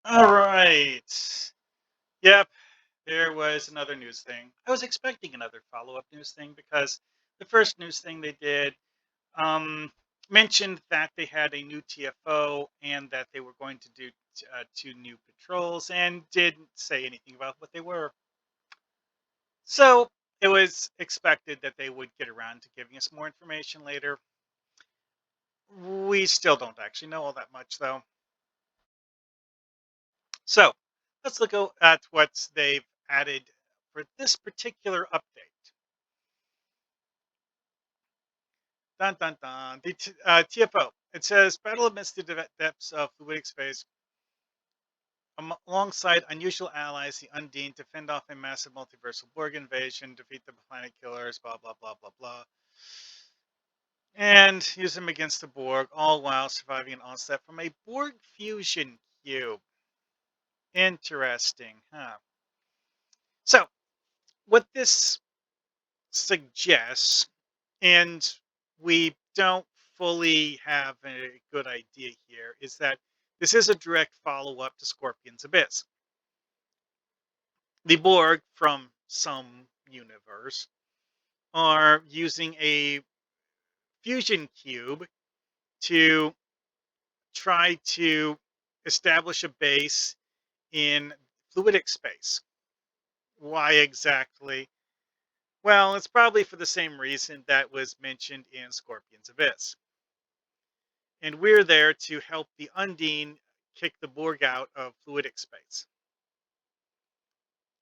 All right. Yep, there was another news thing. I was expecting another follow-up news thing because the first news thing they did um, mentioned that they had a new TFO and that they were going to do two new patrols and didn't say anything about what they were. So it was expected that they would get around to giving us more information later. We still don't actually know all that much, though. So let's at what they've added for this particular update. Dun dun dun. TFO. It says battle amidst the depths of fluidic space, alongside unusual allies, the Undine, to fend off a massive multiversal Borg invasion, defeat the planet killers, blah blah blah blah blah, and use them against the Borg, all while surviving an onslaught from a Borg fusion cube. Interesting, huh? So what this suggests, and we don't fully have a good idea here, is that this is a direct follow up to Scorpion's Abyss. The Borg from some universe are using a fusion cube to try to establish a base in fluidic space. Why exactly? Well, it's probably for the same reason that was mentioned in Scorpion's Abyss. And we're there to help the Undine kick the Borg out of fluidic space.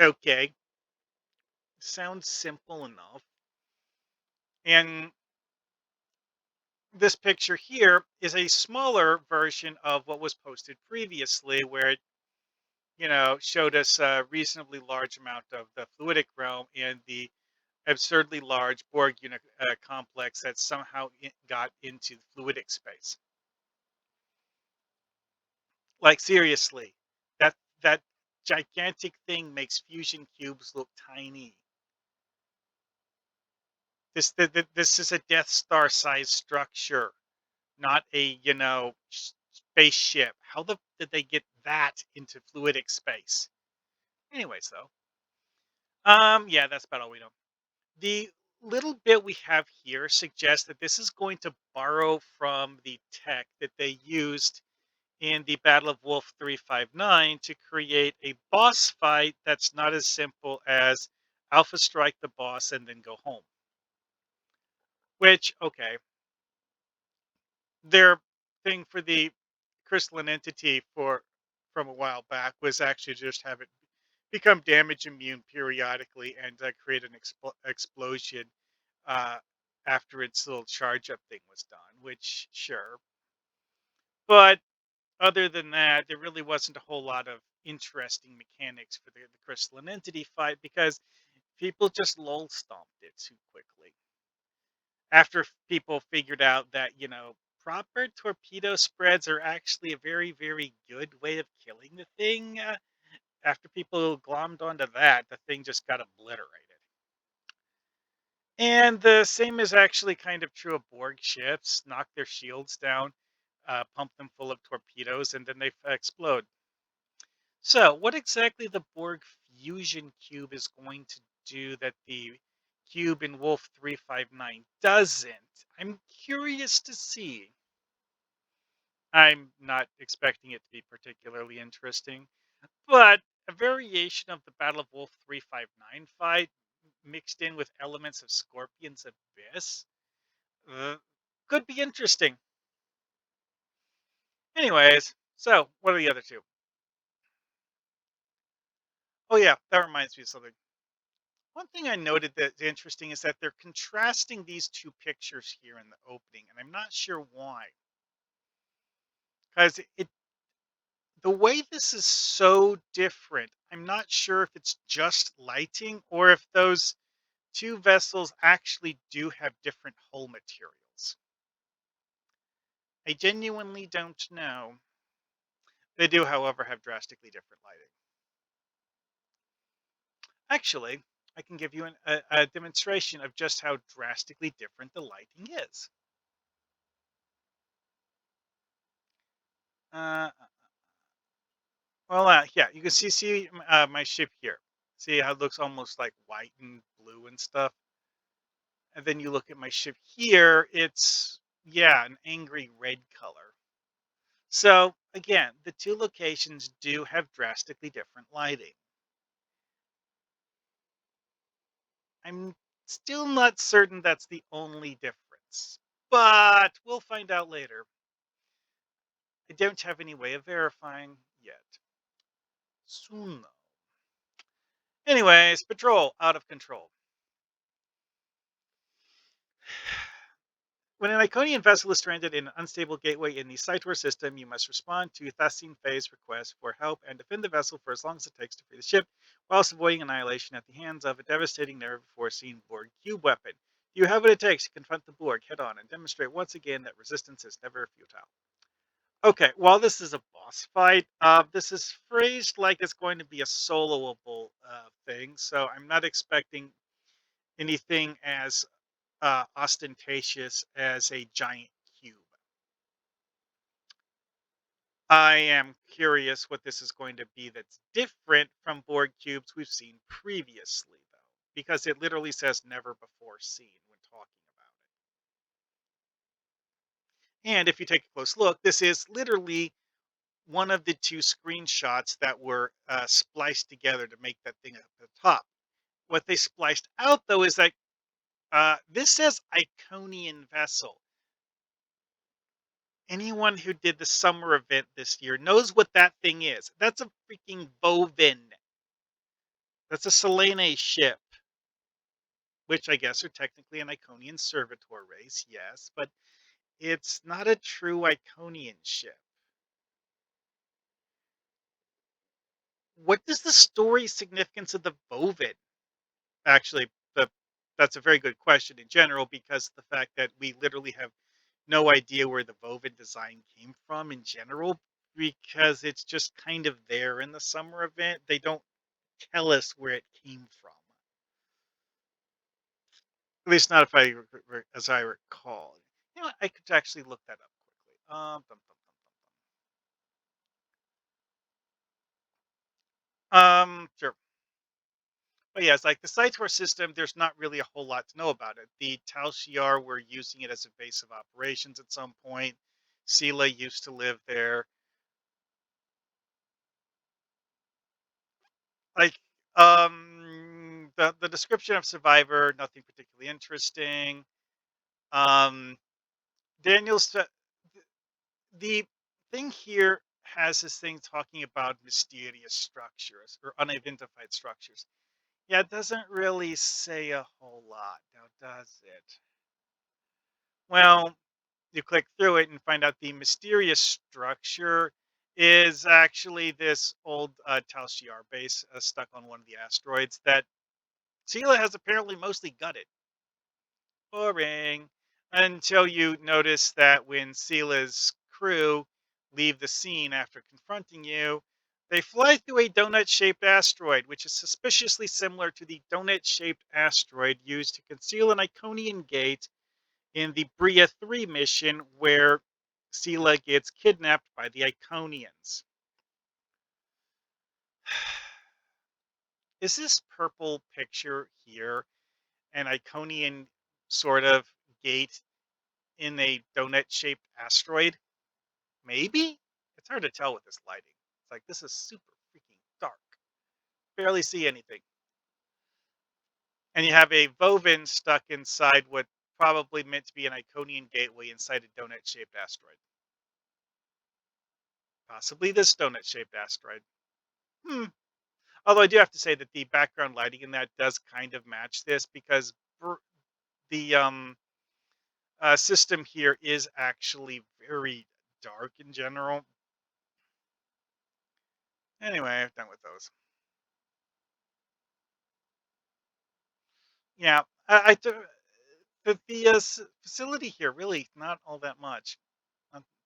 Okay, sounds simple enough. And this picture here is a smaller version of what was posted previously, where it, showed us a reasonably large amount of the fluidic realm and the absurdly large Borg unit complex that somehow got into fluidic space. Like seriously, that gigantic thing makes fusion cubes look tiny. This is a Death Star sized structure, not a spaceship. How did they get that into fluidic space? Anyways, though, yeah, that's about all we know. The little bit we have here suggests that this is going to borrow from the tech that they used in the Battle of Wolf 359 to create a boss fight that's not as simple as Alpha strike the boss and then go home. Which, okay, their thing for the crystalline entity for from a while back was actually just have it become damage immune periodically and create an explosion uh, after its little charge up thing was done. Which, sure, but other than that, there really wasn't a whole lot of interesting mechanics for the crystalline entity fight because people just lull stomped it too quickly. After people figured out that, proper torpedo spreads are actually a very, very good way of killing the thing, after people glommed onto that, the thing just got obliterated. And the same is actually kind of true of Borg ships. Knock their shields down, pump them full of torpedoes, and then they explode. So, what exactly the Borg fusion cube is going to do that the cube in Wolf 359 doesn't? I'm curious to see. I'm not expecting it to be particularly interesting, but a variation of the Battle of Wolf 359 fight mixed in with elements of Scorpion's Abyss uh, could be interesting. Anyways, so what are the other two? Oh, yeah, that reminds me of something. One thing I noted that's interesting is that they're contrasting these two pictures here in the opening, and I'm not sure why. Because the way this is so different, I'm not sure if it's just lighting or if those two vessels actually do have different hull materials. I genuinely don't know. They do, however, have drastically different lighting. Actually, I can give you a demonstration of just how drastically different the lighting is. Uh, Well, yeah, you can my ship here. See how it looks almost like white and blue and stuff. And then you look at my ship here, it's yeah, an angry red color. So again, the two locations do have drastically different lighting. I'm still not certain that's the only difference, but we'll find out later. I don't have any way of verifying yet. Soon though. Anyways, patrol out of control. When an Iconian vessel is stranded in an unstable gateway in the Cytor system, you must respond to Thessine Phase requests for help and defend the vessel for as long as it takes to free the ship, whilst avoiding annihilation at the hands of a devastating, never before seen Borg cube weapon. You have what it takes to confront the Borg head on and demonstrate once again that resistance is never futile. Okay, while this is a boss fight, this is phrased like it's going to be a soloable thing, so I'm not expecting anything as ostentatious as a giant cube. I am curious what this is going to be that's different from board cubes we've seen previously, though, because it literally says never before seen when talking about it. And if you take a close look, this is literally one of the two screenshots that were spliced together to make that thing at the top. What they spliced out, though, is that this says Iconian vessel. Anyone who did the summer event this year knows what that thing is. That's a freaking Bovin. That's a Selene ship, which I guess are technically an Iconian servitor race, yes, but it's not a true Iconian ship. What is the story significance of the Bovin? Actually, that's a very good question in general because the fact that we literally have no idea where the Vovin design came from in general because it's just kind of there in the summer event. They don't tell us where it came from. At least not if as I recall. You know what? I could actually look that up quickly. Sure. But yeah, it's like the Cytor system, there's not really a whole lot to know about it. The Tal Shiar were using it as a base of operations at some point. Sela used to live there. Like, the description of Survivor, nothing particularly interesting. Um, Daniel's the thing here has this thing talking about mysterious structures or unidentified structures. Yeah, it doesn't really say a whole lot, now does it? Well, you click through it and find out the mysterious structure is actually this old Tal Shiar base stuck on one of the asteroids that Sela has apparently mostly gutted. Boring. Until you notice that when Sela's crew leave the scene after confronting you, they fly through a donut shaped asteroid, which is suspiciously similar to the donut shaped asteroid used to conceal an Iconian gate in the Bria 3 mission, where Sela gets kidnapped by the Iconians. Is this purple picture here an Iconian sort of gate in a donut shaped asteroid? Maybe? It's hard to tell with this lighting. It's like this is super freaking dark. Barely see anything. And you have a Vovin stuck inside what probably meant to be an Iconian gateway inside a donut shaped asteroid. Possibly this donut shaped asteroid. Hmm. Although I do have to say that the background lighting in that does kind of match this because the system here is actually very dark in general. Anyway, I'm done with those. Yeah, the facility here really not all that much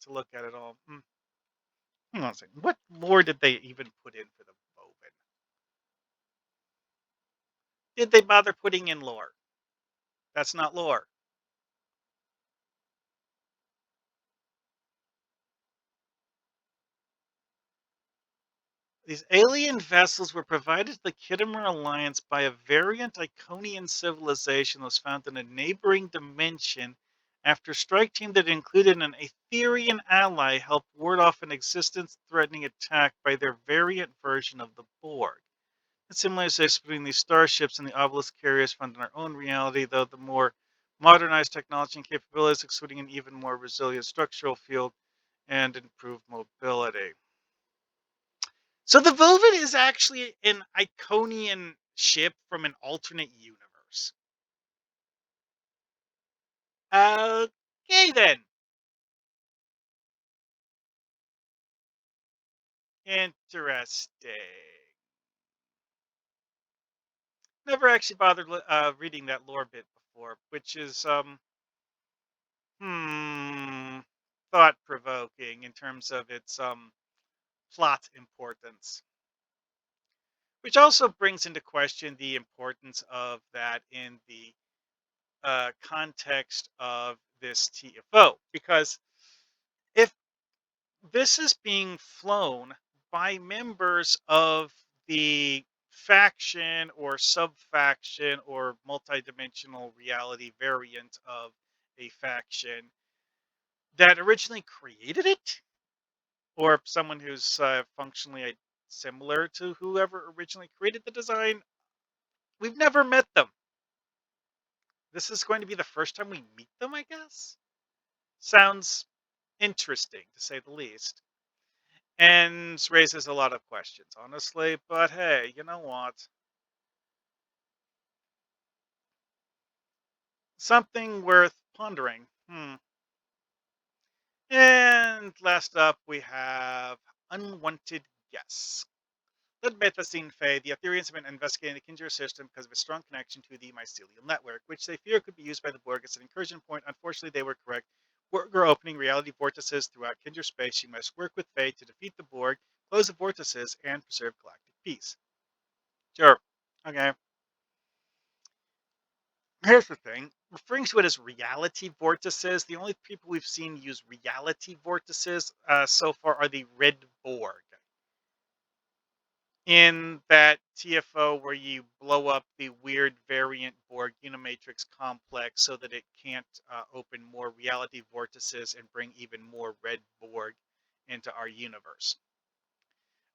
to look at all. Hang on a second. What lore did they even put in for the Bovin? Did they bother putting in lore? That's not lore. These alien vessels were provided to the Khitomer Alliance by a variant Iconian civilization that was found in a neighboring dimension after strike team that included an Aetherian ally helped ward off an existence-threatening attack by their variant version of the Borg. The similarities between these starships and the obelisk carriers found in our own reality, though the more modernized technology and capabilities, including an even more resilient structural field and improved mobility. So the Velvet is actually an Iconian ship from an alternate universe. Okay, then. Interesting. Never actually bothered reading that lore bit before, which is hmm, thought provoking in terms of its plot importance. Which also brings into question the importance of that in the context of this TFO, because if this is being flown by members of the faction or sub-faction or multidimensional reality variant of a faction that originally created it, or someone who's functionally similar to whoever originally created the design, we've never met them. This is going to be the first time we meet them, I guess. Sounds interesting, to say the least. And raises a lot of questions, honestly. But hey, you know what? Something worth pondering. And last up, we have unwanted guests. Led by Thessine Faye, the Ethereans have been investigating the Kindred system because of a strong connection to the mycelial network, which they fear could be used by the Borg as an incursion point. Unfortunately, they were correct. Borg are opening reality vortices throughout Kindred space. You must work with Faye to defeat the Borg, close the vortices, and preserve galactic peace. Sure. Okay. Here's the thing. Referring to it as reality vortices, the only people we've seen use reality vortices so far are the Red Borg. In that TFO where you blow up the weird variant Borg Unimatrix complex so that it can't open more reality vortices and bring even more Red Borg into our universe.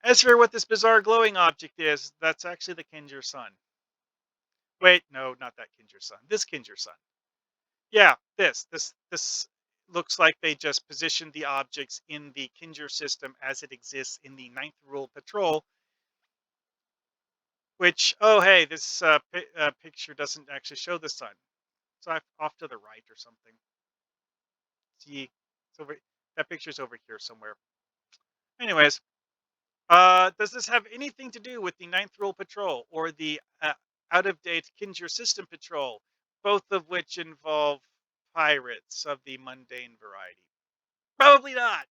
As for what this bizarre glowing object is, that's actually the Kinger Sun. Wait, no, not that Kinger Sun. This Kinger Sun. Yeah, this looks like they just positioned the objects in the Kinger system as it exists in the Ninth Rule Patrol. Which, oh hey, this picture doesn't actually show the sun. It's off to the right or something. See, it's over. That picture's over here somewhere. Anyways, does this have anything to do with the Ninth Rule Patrol or the out of date Kinger System Patrol, both of which involve pirates of the mundane variety? Probably not.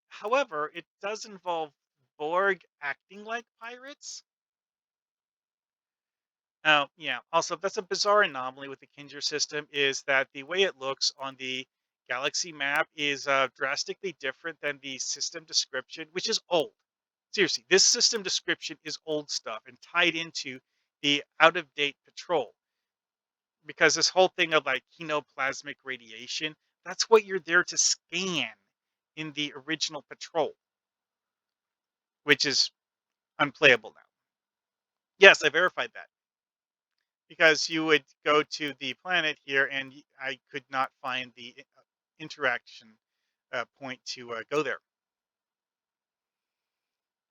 However, it does involve Borg acting like pirates. Oh, yeah. Also, that's a bizarre anomaly with the Kinger system is that the way it looks on the galaxy map is drastically different than the system description, which is old. Seriously, this system description is old stuff and tied into the out of date patrol because this whole thing of like kinoplasmic radiation, that's what you're there to scan in the original patrol, which is unplayable now. Yes, I verified that. Because you would go to the planet here, and I could not find the interaction point to go there.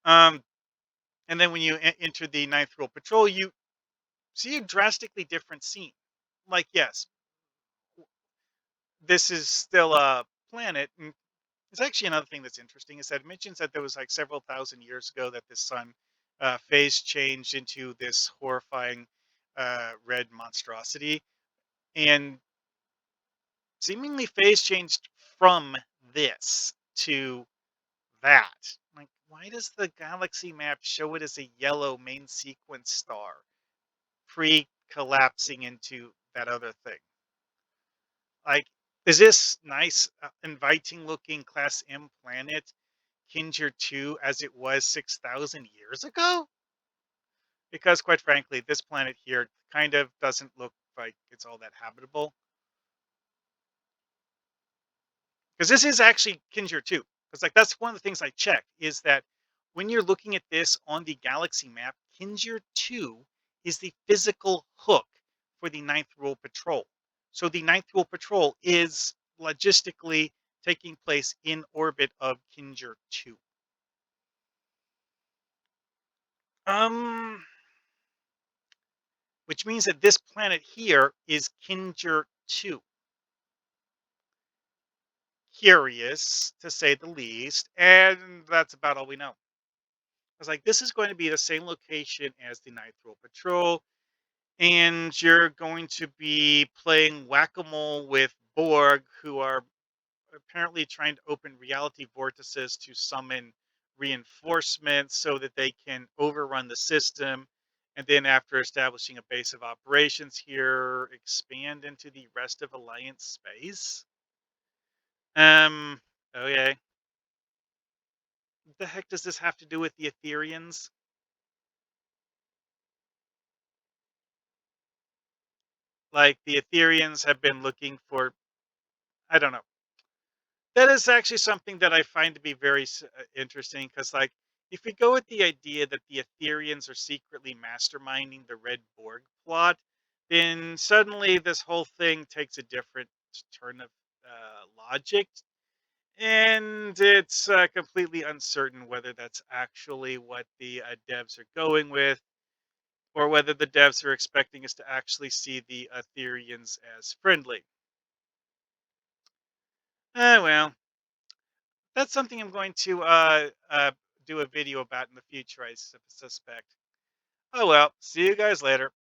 Um, and then when you enter the Ninth Rule Patrol, you see a drastically different scene. Like, yes, this is still a planet. And it's actually another thing that's interesting is that it mentions that there was like several thousand years ago that the sun phase changed into this horrifying red monstrosity. And seemingly phase changed from this to that. Like, why does the galaxy map show it as a yellow main sequence star pre collapsing into that other thing? Like, is this nice, inviting looking Class M planet Kinger 2 as it was 6,000 years ago? Because quite frankly, this planet here kind of doesn't look like it's all that habitable. Because this is actually Kinger 2. Because like that's one of the things I checked is that when you're looking at this on the galaxy map, Kinger 2 is the physical hook for the Ninth Rule Patrol. So the Ninth Rule Patrol is logistically taking place in orbit of Kinger 2. Um, which means that this planet here is Kinger 2. Curious, to say the least, and that's about all we know. I was like, this is going to be the same location as the Ninth Rule Patrol, and you're going to be playing whack-a-mole with Borg, who are apparently trying to open reality vortices to summon reinforcements so that they can overrun the system. And then, after establishing a base of operations here, expand into the rest of Alliance space. Um, okay. What the heck does this have to do with the Ethereans? Like, the Ethereans have been looking for, I don't know. That is actually something that I find to be very interesting because, like, if we go with the idea that the Ethereans are secretly masterminding the Red Borg plot, then suddenly this whole thing takes a different turn of logic. And it's completely uncertain whether that's actually what the devs are going with, or whether the devs are expecting us to actually see the Ethereans as friendly. Well, that's something I'm going to do a video about in the future, I suspect. Oh well, see you guys later.